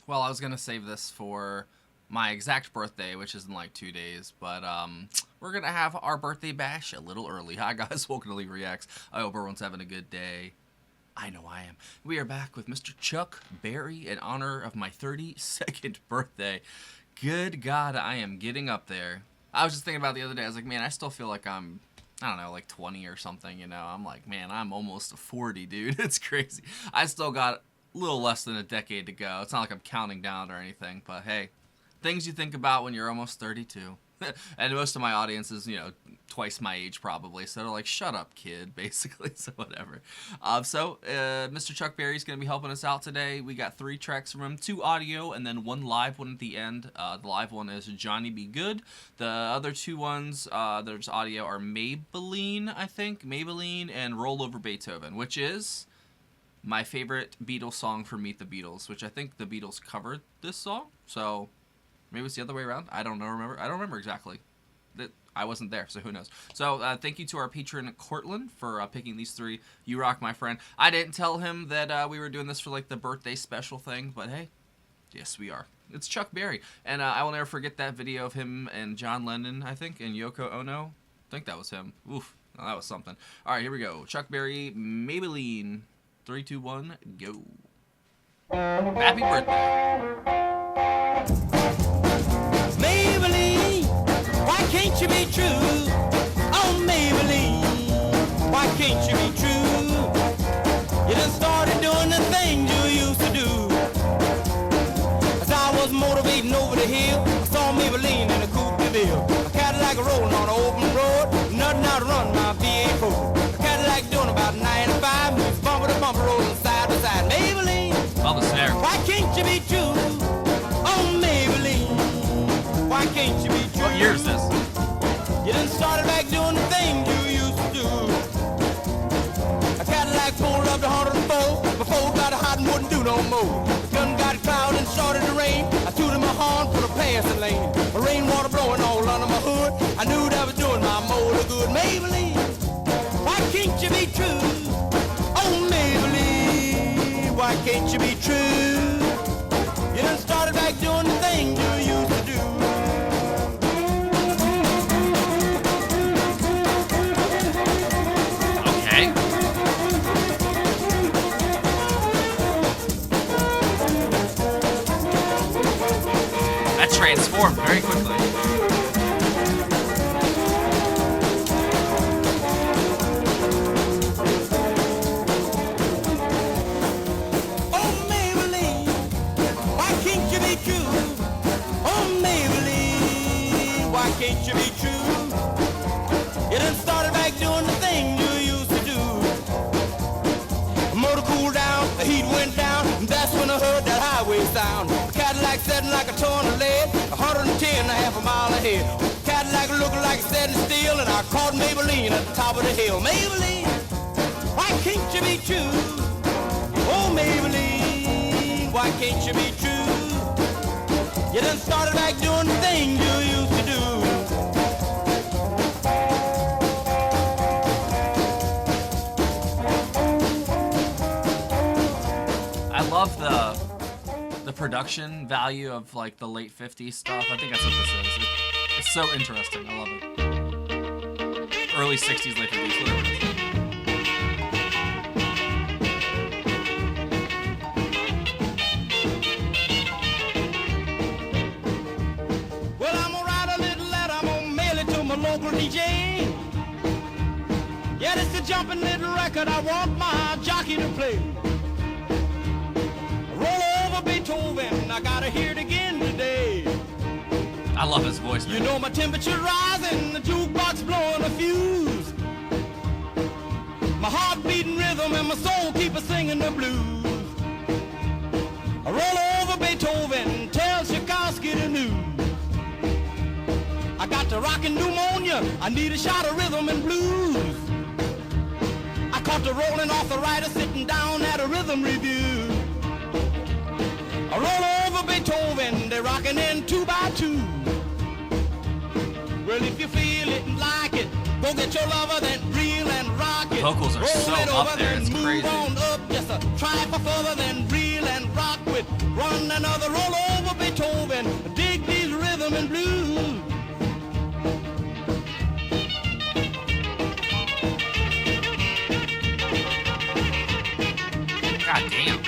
Well, I was gonna save this for my exact birthday, which is in like 2 days, but we're gonna have our birthday bash a little early. Hi guys, welcome to Leave Reacts. I hope everyone's having a good day. I know I am. We are back with Mr. Chuck Berry in honor of my 32nd birthday. Good God, I am getting up there. I was just thinking about it the other day. I was like, man, I still feel like I'm, I don't know, like 20 or something, you know? I'm like, man, I'm almost 40, dude. It's crazy. I still got a little less than a decade to go. It's not like I'm counting down or anything, but hey, things you think about when you're almost 32. And most of my audience is, you know, twice my age probably, so they're like, shut up, kid, basically, so whatever. Mr. Chuck Berry's going to be helping us out today. We got 3 tracks from him, 2 audio, and then 1 live one at the end. The live one is Johnny Be Good. The other 2 ones, there's audio, are Maybelline, I think, Maybelline, and Roll Over Beethoven, which is my favorite Beatles song from Meet the Beatles, which I think the Beatles covered this song, so maybe it's the other way around. I don't remember exactly. I wasn't there, so who knows. So thank you to our patron Cortland for picking these 3. You rock, my friend. I didn't tell him that we were doing this for like the birthday special thing, but hey, yes we are. It's Chuck Berry, and I will never forget that video of him and John Lennon, I think, and Yoko Ono. I think that was him. Oof, oh, that was something. All right, here we go. Chuck Berry, Maybelline. 3, 2, 1, go. Happy birthday. Maybelline, why can't you be true? Oh, Maybelline, why can't you be true? You done started doing the things you used to do. As I was motivating over the hill, I saw Maybelline in a Goode. A Cadillac rolling on an open road, nothing out to run my V8 Ford. A Cadillac doing about 95, moves bumper to bumper, rolling side to side. Maybelline, Love the snare. why can't you be true? Oh, Maybelline, why can't you be true? What year is this? You done started back doing the thing you used to do. A Cadillac pulled up to 104, before it got hot and wouldn't do no more. The gun got cloud and started to rain. I tooted my horn for the passing lane. The rainwater blowing all under my hood. I knew that was doing my motor good. Maybelline, why can't you be true? Oh, Maybelline, why can't you be true? You done started back doing the thing you used to do. Okay. That transformed very quickly. Oh, Maybelline, why can't you be true? Oh, Maybelline, why can't you be true? You done started back doing the thing you used to do. The motor cooled down, the heat went down, and that's when I heard that highway sound. The Cadillac setting like a ton of lead, 110 and a half a mile ahead. Cadillac looking like it's setting still, and I caught Maybelline at the top of the hill. Maybelline, why can't you be true? Oh, Maybelline, why can't you be true? You done started back doing the thing you used to do. I love the production value of like the late 50s stuff. I think that's what this is. It's so interesting. I love it. Early 60s, late 50s, whatever it is. Well, I'm gonna write a little letter, I'm gonna mail it to my local DJ. Yeah, it's a jumping little record I want my jockey to play. Roll over Beethoven, I gotta hear it again today. I love his voice, You man. know my temperature rising, the jukebox blowing a fuse. My heart beating rhythm and my soul keep a singing the blues. I roll over Beethoven, tell Tchaikovsky the news. I got the rockin' pneumonia, I need a shot of rhythm and blues. I caught the rolling arthritis sitting down at a rhythm review. I roll over Beethoven, they're rockin' in 2 by 2. Well, if you feel it and like it, go get your lover, then reel and rock it. vocals are so up there, it's crazy. Just a try for further than reel and rock with one another, roll over Beethoven, dig these rhythm and blues. God damn.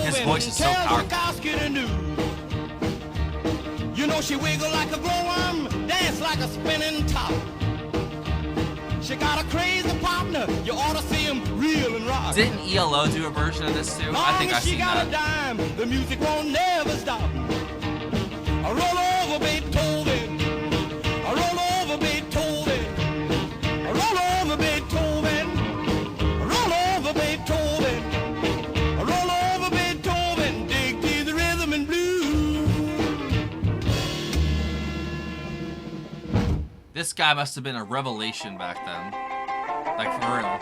His voice is so powerful. You know she wiggle like a glowworm, dance like a spinning top. She got a crazy partner, you ought to see him reel and rock. Didn't ELO do a version of this too? I think I've seen that. She got a dime, the music won't never stop. I roll over Beethoven, I roll over Beethoven, I roll over Beethoven, I roll over Beethoven, I roll over Beethoven, dig to the rhythm and blues. This guy must have been a revelation back then. Like, for real.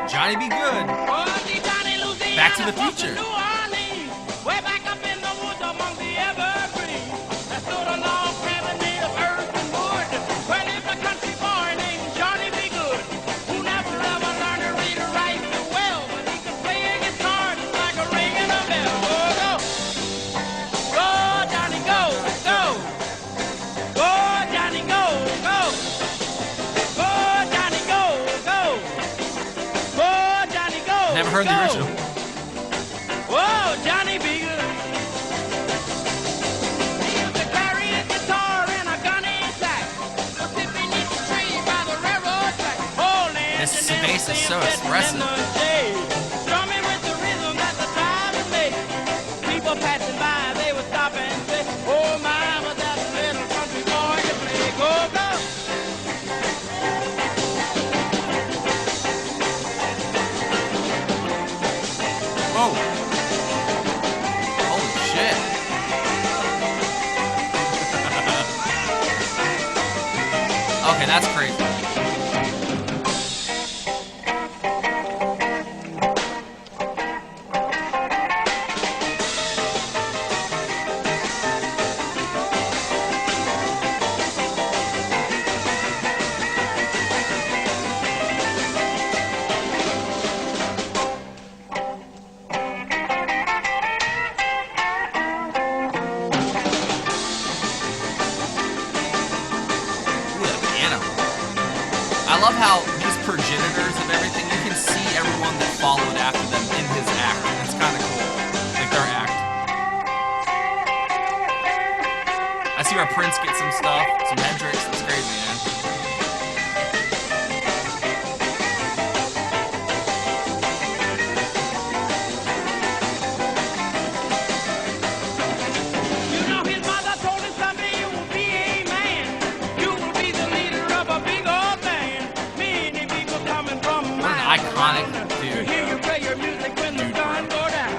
Johnny Be Good. Back to the Future. Way back up in the woods among the evergreens. There stood a log cabin made of earth and wood. Where lived a country boy named Johnny Be Good, who never ever learned to read or write too well, but he could play a guitar just like a ringing a bell. Go, go, go, Johnny, go, go, go, Johnny, go, go, go, Johnny, go, go, go, Johnny, go. Never heard go. the original. Whoa, Johnny Be Good. He used to carry his guitar in a gunny sack, was sipping each tree by the railroad track. This bass is so expressive. Drumming with the rhythm that the time had made. People passing by, they would stop and say, oh my, but that little country boy can play. Go, go. Whoa. Holy shit. Okay, that's crazy. I love how these progenitors of everything, you can see everyone that followed after them in his act. It's kind of cool. Like their act. I see where Prince gets some stuff, some Hendrix. It's crazy, man. You know his mother told him someday you will be a man. You will be the leader of a big old band. Many people coming from What an iconic dude. to hear you play your music when the sun go down.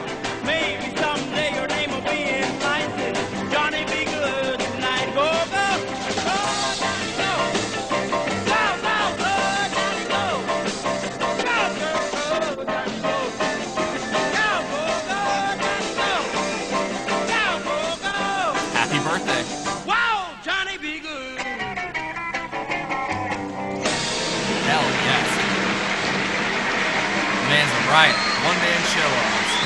Maybe someday your name will be in lights. Johnny Be Good tonight. Go, go, go, Johnny, go. Go, go, go, Johnny, go. Go, go, go, Johnny, go. Go, go, go, Johnny, go. Go, go, go. Happy birthday. Wow, Johnny Be Good. Hell yes. Man's right. One man show almost.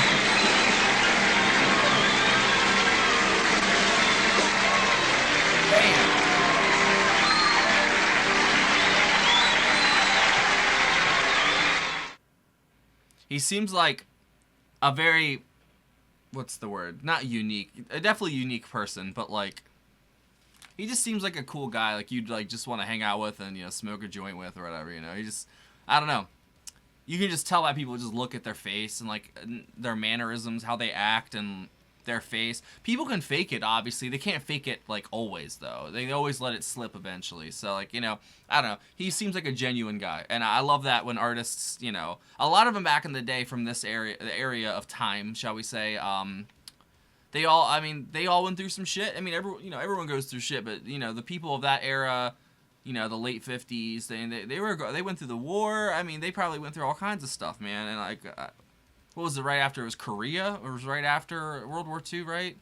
Damn. He seems like a very, what's the word? Not unique. A definitely unique person, but like, he just seems like a cool guy. Like you'd like just want to hang out with and, you know, smoke a joint with or whatever, you know. He just, I don't know. You can just tell by people just look at their face and like their mannerisms, how they act and their face. People can fake it, obviously. They can't fake it like always though. They always let it slip eventually. So like, you know, I don't know. He seems like a genuine guy. And I love that when artists, you know, a lot of them back in the day from this area, the area of time, shall we say, they all went through some shit. I mean, everyone goes through shit, but you know, the people of that era you know, the late 50s. They went through the war. I mean, they probably went through all kinds of stuff, man. And like, what was it right after? It was Korea, or it was right after World War II, right?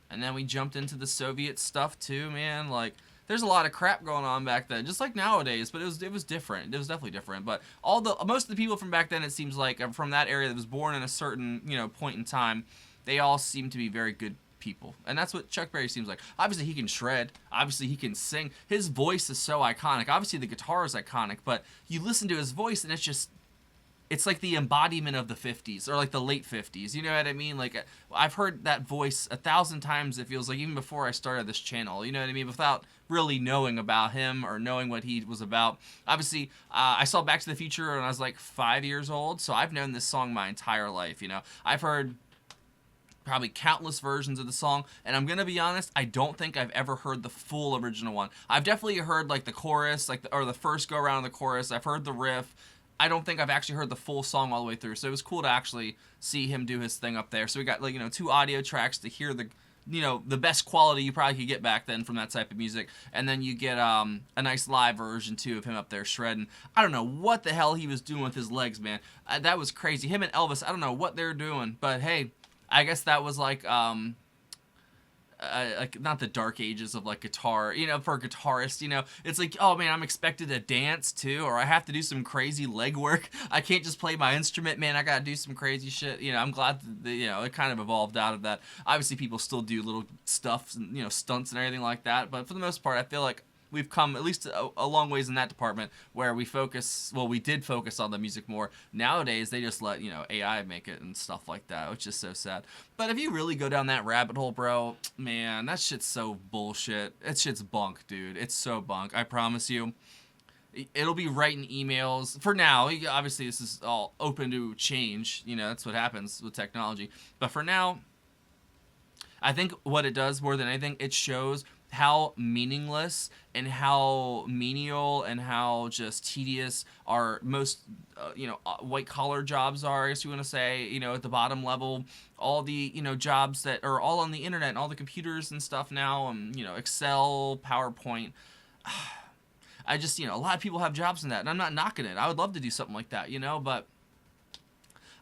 And then we jumped into the Soviet stuff too, man. Like, there's a lot of crap going on back then, just like nowadays. But it was different. It was definitely different. But most of the people from back then, it seems like, from that area that was born in a certain, you know, point in time, they all seem to be very good people. And that's what Chuck Berry seems like. Obviously, he can shred. Obviously, he can sing. His voice is so iconic. Obviously, the guitar is iconic. But you listen to his voice, and it's like the embodiment of the 50s, or like the late 50s. You know what I mean? Like, I've heard that voice 1,000 times, it feels like, even before I started this channel. You know what I mean? Without really knowing about him or knowing what he was about. Obviously, I saw Back to the Future when I was like 5 years old, so I've known this song my entire life, you know? I've heard probably countless versions of the song, and I'm gonna be honest, I don't think I've ever heard the full original one. I've definitely heard like the chorus, or the first go around of the chorus. I've heard the riff. I don't think I've actually heard the full song all the way through, so it was cool to actually see him do his thing up there. So we got, like, you know, 2 audio tracks to hear the, you know, the best quality you probably could get back then from that type of music, and then you get a nice live version too of him up there shredding. I don't know what the hell he was doing with his legs, man. That was crazy. Him and Elvis, I don't know what they were doing, but hey, I guess that was like not the dark ages of like guitar, you know, for a guitarist, you know, it's like, oh man, I'm expected to dance too, or I have to do some crazy leg work. I can't just play my instrument, man. I gotta do some crazy shit. You know, I'm glad that, you know, it kind of evolved out of that. Obviously, people still do little stuff, and, you know, stunts and everything like that, but for the most part, I feel like we've come at least a long ways in that department, where we did focus on the music more. Nowadays, they just let, you know, AI make it and stuff like that, which is so sad. But if you really go down that rabbit hole, bro, man, that shit's so bullshit. That shit's bunk, dude. It's so bunk. I promise you. It'll be writing emails. For now, obviously, this is all open to change. You know, that's what happens with technology. But for now, I think what it does more than anything, it shows how meaningless and how menial and how just tedious our most, you know, white collar jobs are, I guess you want to say, you know, at the bottom level. All the, you know, jobs that are all on the internet and all the computers and stuff now, you know, Excel, PowerPoint. I just, you know, a lot of people have jobs in that, and I'm not knocking it. I would love to do something like that, you know, but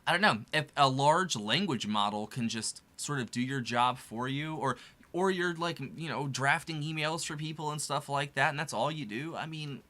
I don't know. If a large language model can just sort of do your job for you, or you're like, you know, drafting emails for people and stuff like that, and that's all you do, I mean,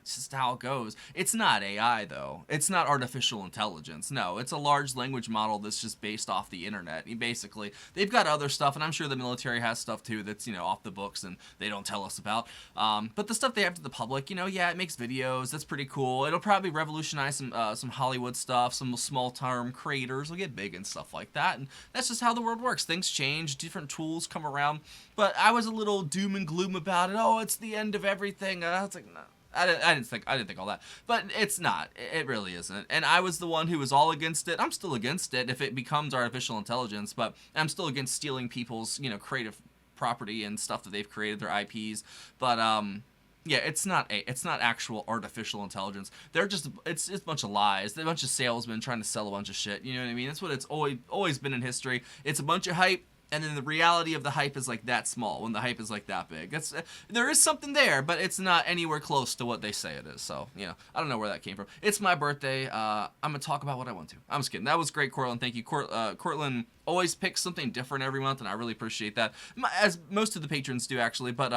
it's just how it goes. It's not AI, though. It's not artificial intelligence. No, it's a large language model that's just based off the internet. Basically, they've got other stuff, and I'm sure the military has stuff too that's, you know, off the books and they don't tell us about. But the stuff they have to the public, you know, yeah, it makes videos. That's pretty cool. It'll probably revolutionize some Hollywood stuff. Some small-term creators will get big and stuff like that. And that's just how the world works. Things change. Different tools come around. But I was a little doom and gloom about it. Oh, it's the end of everything. And I was like, no. I didn't think all that, but it's not. It really isn't. And I was the one who was all against it. I'm still against it if it becomes artificial intelligence, but I'm still against stealing people's, you know, creative property and stuff that they've created, their IPs. But yeah, it's not actual artificial intelligence. It's a bunch of lies. They're a bunch of salesmen trying to sell a bunch of shit. You know what I mean? That's what it's always been in history. It's a bunch of hype. And then the reality of the hype is like that small when the hype is like that big. There is something there, but it's not anywhere close to what they say it is. So, you know, I don't know where that came from. It's my birthday. I'm going to talk about what I want to. I'm just kidding. That was great, Cortland. Thank you. Cortland always picks something different every month, and I really appreciate that. As most of the patrons do, actually. But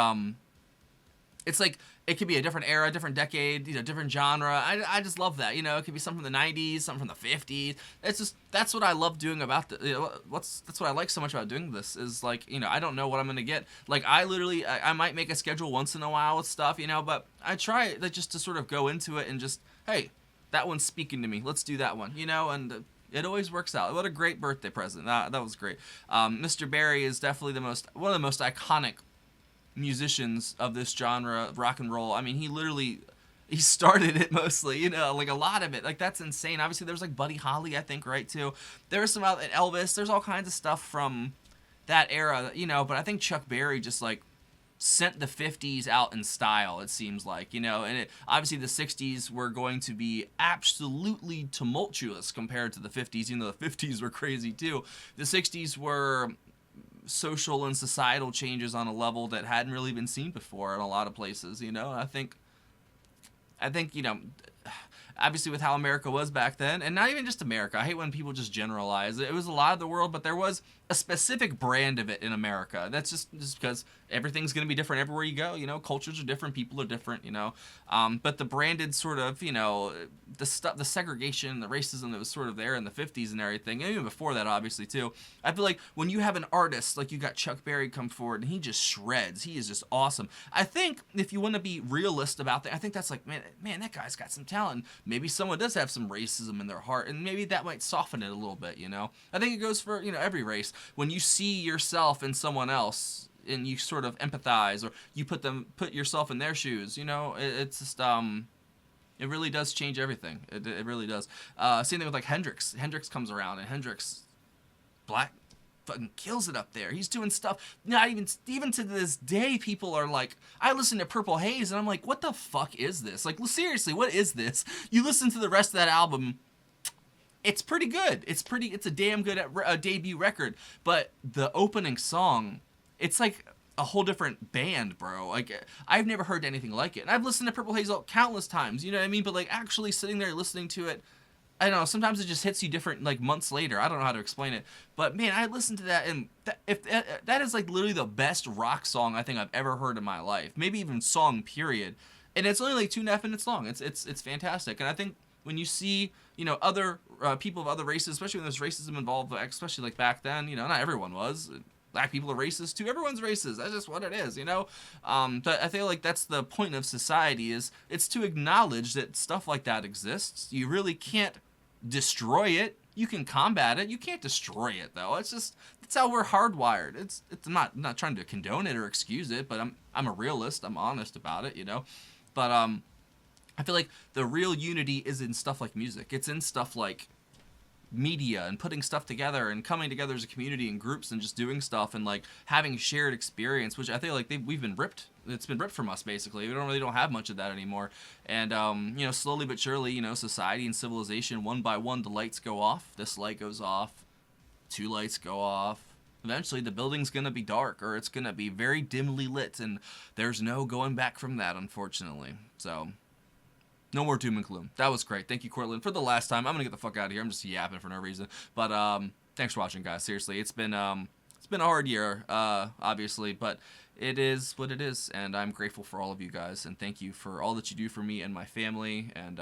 it's like, it could be a different era, different decade, you know, different genre. I just love that. You know, it could be something from the 90s, something from the 50s. It's just, that's what I love doing about the, you know, that's what I like so much about doing this, is like, you know, I don't know what I'm going to get. Like, I might make a schedule once in a while with stuff, you know, but I try like, just to sort of go into it and just, hey, that one's speaking to me. Let's do that one, you know, and it always works out. What a great birthday present. That was great. Mr. Berry is definitely one of the most iconic musicians of this genre of rock and roll. I mean, he started it mostly, you know, like a lot of it. Like, that's insane. Obviously, there's like Buddy Holly, I think, right, too. There was some out at Elvis. There's all kinds of stuff from that era, you know, but I think Chuck Berry just like sent the 50s out in style, it seems like, you know, and obviously the 60s were going to be absolutely tumultuous compared to the 50s, even though the 50s were crazy too. The 60s were social and societal changes on a level that hadn't really been seen before in a lot of places, you know. I think, you know, obviously with how America was back then, and not even just America. I hate when people just generalize. It was a lot of the world, but there was a specific brand of it in America. That's just because everything's going to be different everywhere you go. You know, cultures are different, people are different. You know, but the branded sort of, you know, the segregation, the racism that was sort of there in the 50s and everything, and even before that, obviously too. I feel like when you have an artist like you got Chuck Berry come forward and he just shreds, he is just awesome. I think if you want to be realist about that, I think that's like, man, that guy's got some talent. Maybe someone does have some racism in their heart, and maybe that might soften it a little bit. You know, I think it goes for, you know, every race. When you see yourself in someone else and you sort of empathize, or you put yourself in their shoes, you know, it's just it really does change everything. It really does. Same thing with like Hendrix. Hendrix comes around, and Hendrix, black, fucking kills it up there. He's doing stuff. Not even to this day, people are like, I listen to Purple Haze, and I'm like, what the fuck is this? Like, seriously, what is this? You listen to the rest of that album. It's pretty good. It's a damn good debut record. But the opening song, it's like a whole different band, bro. Like, I've never heard anything like it. And I've listened to Purple Haze countless times, you know what I mean? But like actually sitting there listening to it, I don't know, sometimes it just hits you different, like months later. I don't know how to explain it. But man, I listened to that, and that is like literally the best rock song I think I've ever heard in my life. Maybe even song, period. And it's only like 2.5 minutes long. It's fantastic. And I think when you see, you know, other people of other races, especially when there's racism involved, especially like back then, you know, not everyone was. Black people are racist too. Everyone's racist. That's just what it is, you know. But I feel like that's the point of society, is it's to acknowledge that stuff like that exists. You really can't destroy it. You can combat it. You can't destroy it, though. It's just, that's how we're hardwired. I'm not trying to condone it or excuse it, but I'm a realist. I'm honest about it, you know. But I feel like the real unity is in stuff like music. It's in stuff like media and putting stuff together and coming together as a community and groups and just doing stuff and like having shared experience, which I feel like we've been ripped. It's been ripped from us, basically. We don't have much of that anymore. And you know, slowly but surely, you know, society and civilization, one by one, the lights go off. This light goes off. 2 lights go off. Eventually the building's gonna be dark, or it's gonna be very dimly lit, and there's no going back from that, unfortunately. So no more doom and gloom. That was great. Thank you, Cortland, for the last time. I'm gonna get the fuck out of here. I'm just yapping for no reason. But thanks for watching, guys. Seriously, it's been a hard year, obviously, but it is what it is, and I'm grateful for all of you guys, and thank you for all that you do for me and my family, and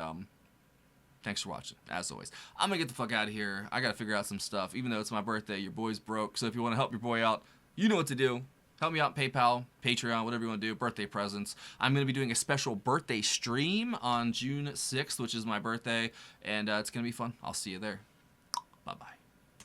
thanks for watching, as always. I'm gonna get the fuck out of here. I gotta figure out some stuff. Even though it's my birthday, your boy's broke, so if you want to help your boy out, you know what to do. Help me out, PayPal, Patreon, whatever you want to do, birthday presents. I'm going to be doing a special birthday stream on June 6th, which is my birthday, and it's going to be fun. I'll see you there.